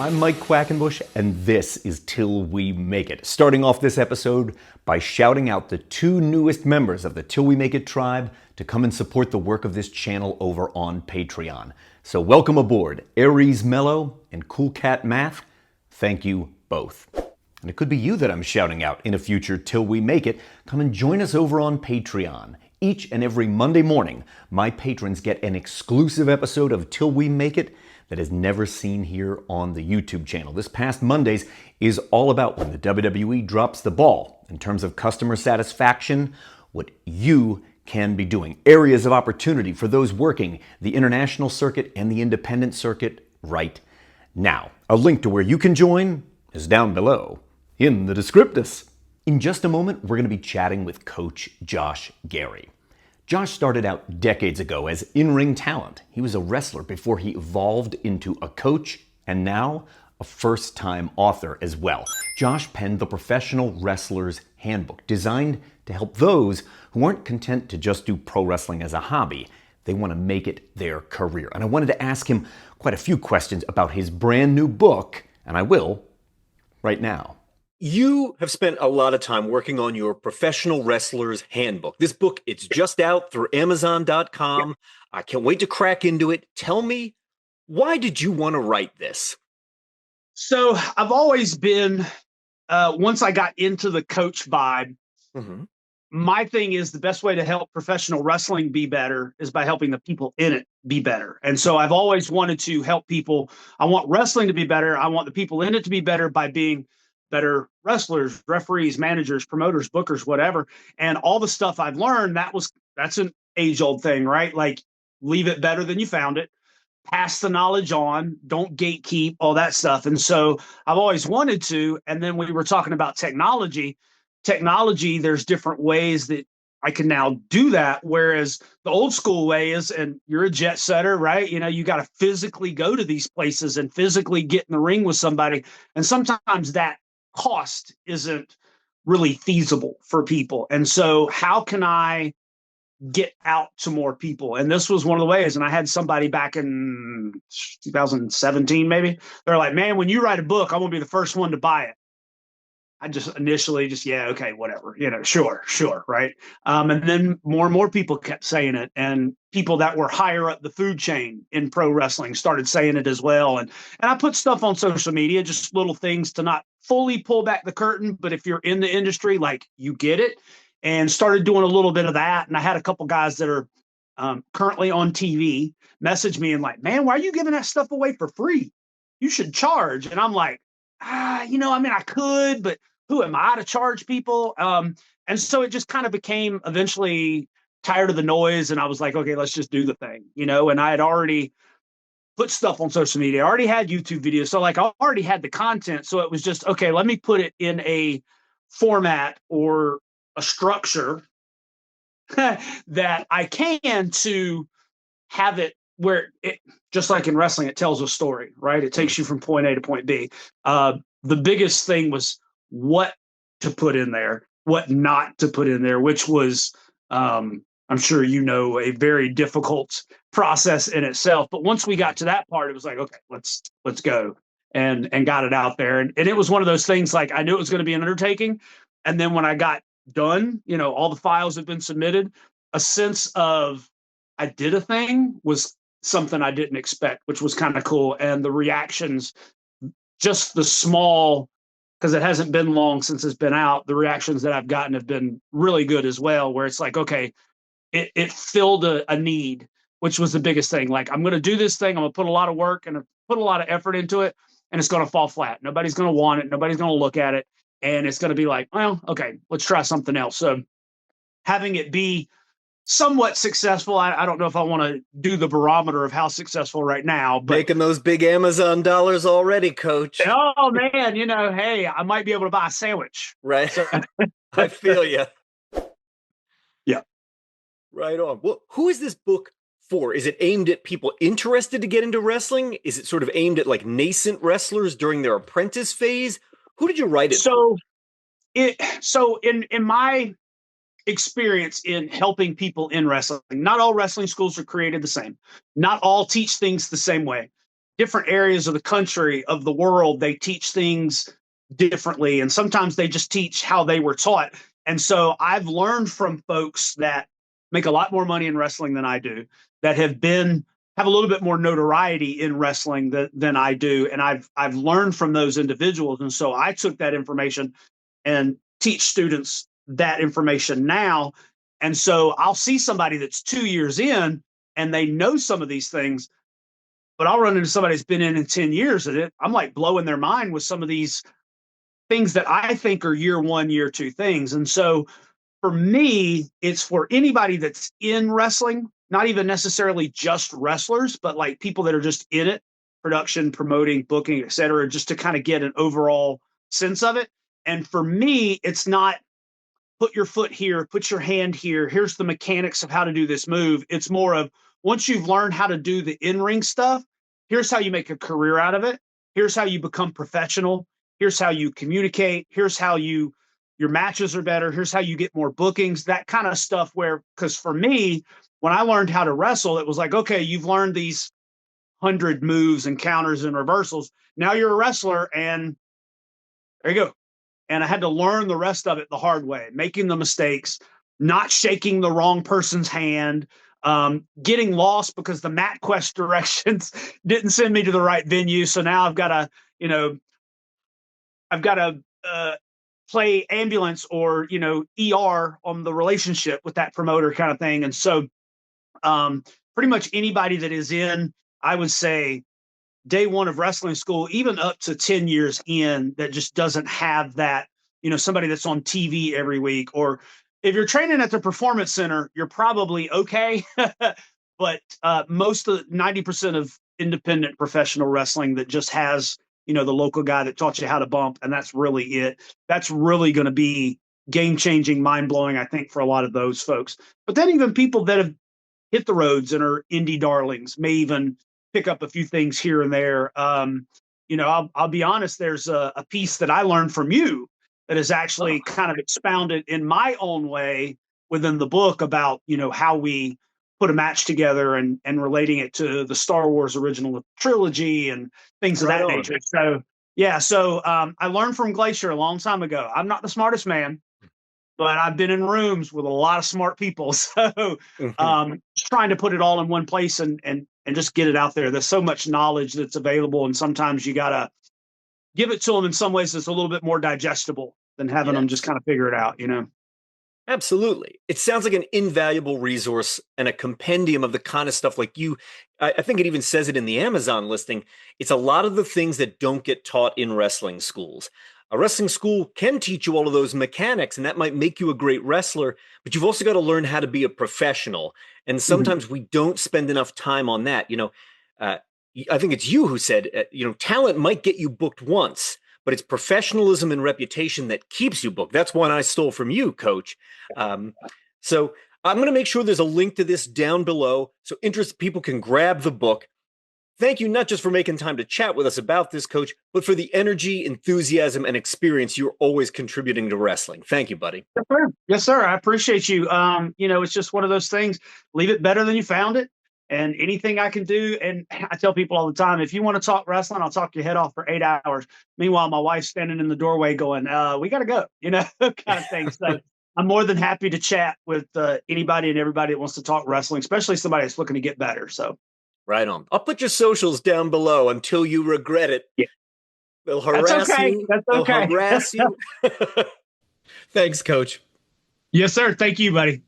I'm Mike Quackenbush, and this is Till We Make It. Starting off this episode by shouting out the two newest members of the Till We Make It tribe to come and support the work of this channel over on Patreon. So welcome aboard, Aries Mellow and Cool Cat Math. Thank you both. And it could be you that I'm shouting out in a future Till We Make It. Come and join us over on Patreon. Each and every Monday morning, my patrons get an exclusive episode of Till We Make It that is never seen here on the YouTube channel. This past Monday's is all about when the WWE drops the ball in terms of customer satisfaction, what you can be doing. Areas of opportunity for those working the international circuit and the independent circuit right now. A link to where you can join is down below in the descriptus. In just a moment, we're going to be chatting with Coach Josh Gerry. Josh started out decades ago as in-ring talent. He was a wrestler before he evolved into a coach and now a first-time author as well. Josh penned the Professional Wrestler's Handbook, designed to help those who aren't content to just do pro wrestling as a hobby. They want to make it their career. And I wanted to ask him quite a few questions about his brand new book, and I will right now. You have spent a lot of time working on your Professional Wrestler's Handbook. This book, it's just out through Amazon.com. Yep. I can't wait to crack into it. Tell me, why did you want to write this? So I've always been, once I got into the coach vibe, my thing is the best way to help professional wrestling be better is by helping the people in it be better. And so I've always wanted to help people. I want wrestling to be better. I want the people in it to be better by being better wrestlers, referees, managers, promoters, bookers, whatever. And all the stuff I've learned, that's an age-old thing, right? Like, leave it better than you found it, pass the knowledge on, don't gatekeep, all that stuff. And so I've always wanted to. And then we were talking about technology, there's different ways that I can now do that. Whereas the old school way is, and you're a jet setter, right? You know, you got to physically go to these places and physically get in the ring with somebody. And sometimes that cost isn't really feasible for people. And so how can I get out to more people? And this was one of the ways. And I had somebody back in 2017, maybe. They're like, man, when you write a book, I want to be the first one to buy it. I just initially yeah, okay, whatever, sure. Right. And then more and more people kept saying it, and people that were higher up the food chain in pro wrestling started saying it as well. And I put stuff on social media, just little things to not fully pull back the curtain. But if you're in the industry, like, you get it, and started doing a little bit of that. And I had a couple guys that are currently on TV message me and like, man, why are you giving that stuff away for free? You should charge. And I'm like, I could, but who am I to charge people? And so it just kind of became eventually tired of the noise. And I was like, okay, let's just do the thing, and I had already put stuff on social media. I already had YouTube videos. So like, I already had the content. So it was just, okay, let me put it in a format or a structure that I can to have it where it, just like in wrestling, it tells a story, right? It takes you from point A to point B. The biggest thing was what to put in there, what not to put in there, which was, I'm sure a very difficult process in itself. But once we got to that part, it was like, okay, let's go, and got it out there. And it was one of those things, like, I knew it was going to be an undertaking. And then when I got done, all the files have been submitted, a sense of I did a thing was something I didn't expect, which was kind of cool. And the reactions, just the small, because it hasn't been long since it's been out, the reactions that I've gotten have been really good as well, where it's like, okay, it filled a need, which was the biggest thing. Like, I'm going to do this thing, I'm going to put a lot of work and put a lot of effort into it, and it's going to fall flat. Nobody's going to want it. Nobody's going to look at it. And it's going to be like, well, okay, let's try something else. So having it be somewhat successful, I don't know if I want to do the barometer of how successful right now, but making those big Amazon dollars already, Coach. Oh man, hey, I might be able to buy a sandwich. Right. So, I feel you. Yeah. Right on. Well, who is this book for? Is it aimed at people interested to get into wrestling? Is it sort of aimed at like nascent wrestlers during their apprentice phase? Who did you write it for? So in my experience in helping people in wrestling, not all wrestling schools are created the same. Not all teach things the same way. different areas of the country, of the world, they teach things differently. And sometimes they just teach how they were taught. And so I've learned from folks that make a lot more money in wrestling than I do, that have a little bit more notoriety in wrestling than I do. And I've learned from those individuals. And so I took that information and teach students that information now. And so I'll see somebody that's 2 years in and they know some of these things, but I'll run into somebody that's been in 10 years and I'm like blowing their mind with some of these things that I think are year one, year two things. And so for me, it's for anybody that's in wrestling, not even necessarily just wrestlers, but like people that are just in it, production, promoting, booking, et cetera, just to kind of get an overall sense of it. And for me, it's not put your foot here, put your hand here. Here's the mechanics of how to do this move. It's more of once you've learned how to do the in-ring stuff, here's how you make a career out of it. Here's how you become professional. Here's how you communicate. Here's how your matches are better. Here's how you get more bookings, that kind of stuff because for me, when I learned how to wrestle, it was like, okay, you've learned these 100 moves and counters and reversals. Now you're a wrestler and there you go. And I had to learn the rest of it the hard way, making the mistakes, not shaking the wrong person's hand, getting lost because the MapQuest directions didn't send me to the right venue. So now I've got to play ambulance or, ER on the relationship with that promoter kind of thing. And so pretty much anybody that is in, I would say, day one of wrestling school, even up to 10 years in, that just doesn't have that, somebody that's on TV every week. Or if you're training at the performance center, you're probably okay. But most of 90% of independent professional wrestling that just has, the local guy that taught you how to bump, and that's really it. That's really going to be game changing, mind blowing, I think, for a lot of those folks. But then even people that have hit the roads and are indie darlings may even pick up a few things here and there. I'll be honest, there's a piece that I learned from you that is actually kind of expounded in my own way within the book about, how we put a match together and relating it to the Star Wars original trilogy and things of that nature. So, yeah. So I learned from Glacier a long time ago. I'm not the smartest man, but I've been in rooms with a lot of smart people. So just trying to put it all in one place and just get it out there. There's so much knowledge that's available. And sometimes you got to give it to them in some ways that's a little bit more digestible than having them just kind of figure it out, Absolutely. It sounds like an invaluable resource and a compendium of the kind of stuff like I think it even says it in the Amazon listing. It's a lot of the things that don't get taught in wrestling schools. A wrestling school can teach you all of those mechanics, and that might make you a great wrestler, but you've also got to learn how to be a professional. And sometimes we don't spend enough time on that. I think it's you who said, talent might get you booked once, but it's professionalism and reputation that keeps you booked. That's one I stole from you, Coach. So I'm going to make sure there's a link to this down below so interested people can grab the book. Thank you not just for making time to chat with us about this, Coach, but for the energy, enthusiasm, and experience you're always contributing to wrestling. Thank you, buddy. Yes, sir. Yes, sir. I appreciate you. It's just one of those things. Leave it better than you found it. And anything I can do, and I tell people all the time, if you want to talk wrestling, I'll talk your head off for 8 hours. Meanwhile, my wife's standing in the doorway going, we got to go, kind of thing. So I'm more than happy to chat with anybody and everybody that wants to talk wrestling, especially somebody that's looking to get better. So. Right on. I'll put your socials down below until you regret it. Yeah. They'll harass you. That's okay. They'll harass you. Thanks, Coach. Yes, sir. Thank you, buddy.